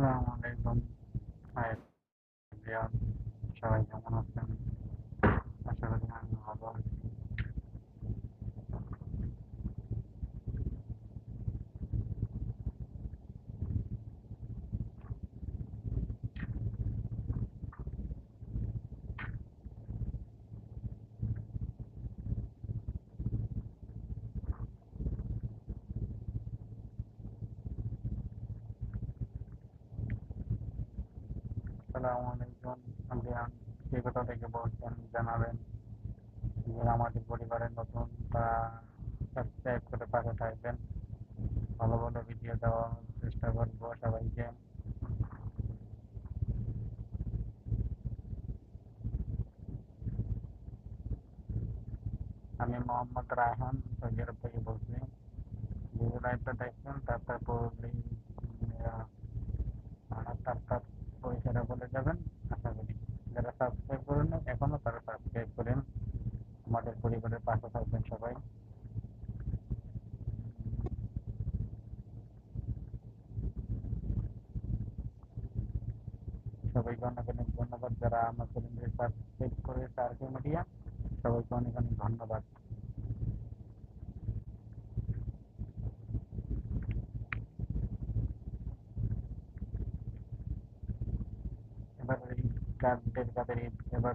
আসসালামু আলাইকুম। Hi everyone, সবাই কেমন আছেন? আশা করি আমি ভালো আছি। আসসালামু আলাইকুম এভরিওয়ান, কে কোথা থেকে বলছেন জানাবেন। যারা আমাদের পরিবারের নতুন তারা সাবস্ক্রাইব করে পাশে থাকবেন। ভালো ভালো ভিডিও দেওয়ার চেষ্টা করবো সবাইকে। আমি মোহাম্মদ রায়হান সৌদি আরব থেকে বলছি। ভিডিও লাইভটা দেখছেন তারপর পুরোপুরি তার পরিচয়টা বলে যাবেন। আশা করি যারা সাবস্ক্রাইব করেন এখনো তারা সাবস্ক্রাইব করেন, আমাদের পরিবারের পাশে থাকবেন সবাই। সবাইকে অনেক অনেক ধন্যবাদ যারা আমার চ্যানেলটি সাবস্ক্রাইব করে সার্কেল মিডিয়া, সবাইকে অনেক অনেক ধন্যবাদ। এবার ঈদ কাদের ঈদ এবার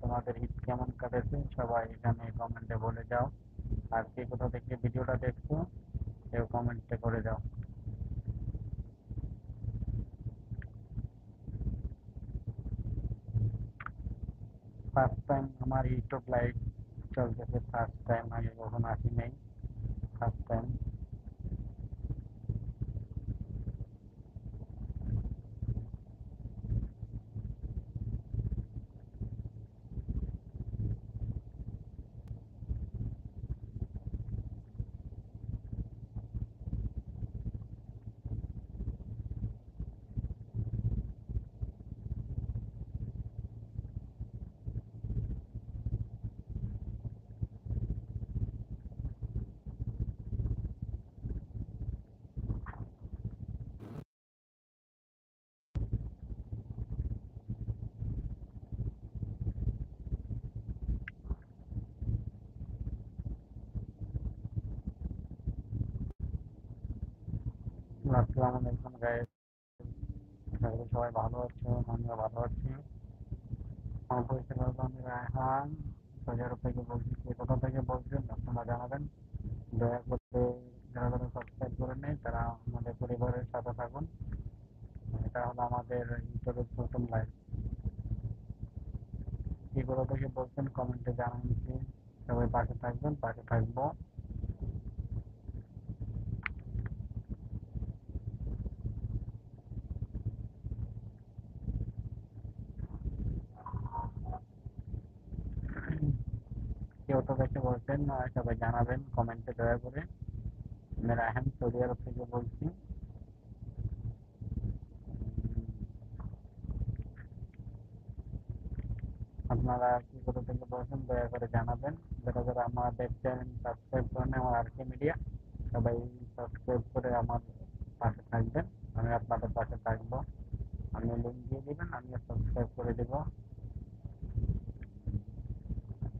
তোমাদের ঈদ কেমন কাটেছে সবাই এখানে কমেন্টে বলে যাও। আর কে কোথা থেকে ভিডিওটা দেখছো কেউ কমেন্টে করে যাও। ফার্স্ট টাইম আমার ইউটিউব লাইভ চলতেছে, ফার্স্ট টাইম, আগে কখনো আসি নাই, ফার্স্ট টাইম। আসসালামু আলাইকুম গাইস, আশা করি সবাই ভালো আছো, আমিও ভালো আছি। আমার পরিচয় হলো আমি রায়হান, সৌদি আরব থেকে বলছি। কে কোথা থেকে বলছেন আপনারা জানাবেন। দয়া করে যারা যারা সাবস্ক্রাইব করে নেই তারা আমাদের পরিবারের সাথে থাকুন। এটা হলো আমাদের ইউটিউবের প্রথম লাইভ। কে কোথা থেকে বলছেন কমেন্টে জানান। সবাই পাশে থাকবেন, পাশে থাকবো। কে কোথা থেকে বলছেন সবাই জানাবেন কমেন্টে দয়া করে। আমি রায়হান সৌদি আরব থেকে বলছি। আপনারা কি কোথা থেকে বলছেন দয়া করে জানাবেন। যারা যারা আমাদের চ্যানেল সাবস্ক্রাইব করেন আমার আর কে মিডিয়া, সবাই সাবস্ক্রাইব করে আমার পাশে থাকবেন। আমি আপনাদের পাশে থাকবো। আপনি লিঙ্ক দিয়ে দিবেন, আমিও সাবস্ক্রাইব করে দেবো।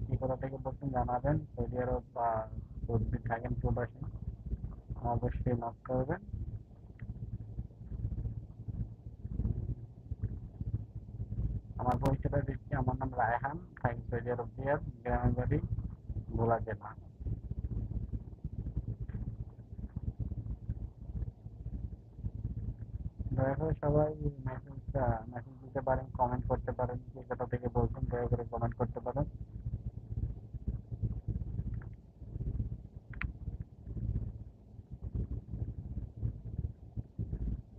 কি কোথা থেকে বলছেন জানাবেন। সৌদি আরব বা যদি থাকেন প্রবাসী অবশ্যই নক করবেন। আমার পরিচয়টা দিচ্ছি, আমার নাম রায়হান, থাকি সৌদি আরব রিয়াদ, গ্রামের বাড়ি ভোলা জেলা। দয়া করে সবাই মেসেজ মেসেজ দিতে পারেন, কমেন্ট করতে পারেন। কে কোথা থেকে বলছেন দয়া করে কমেন্ট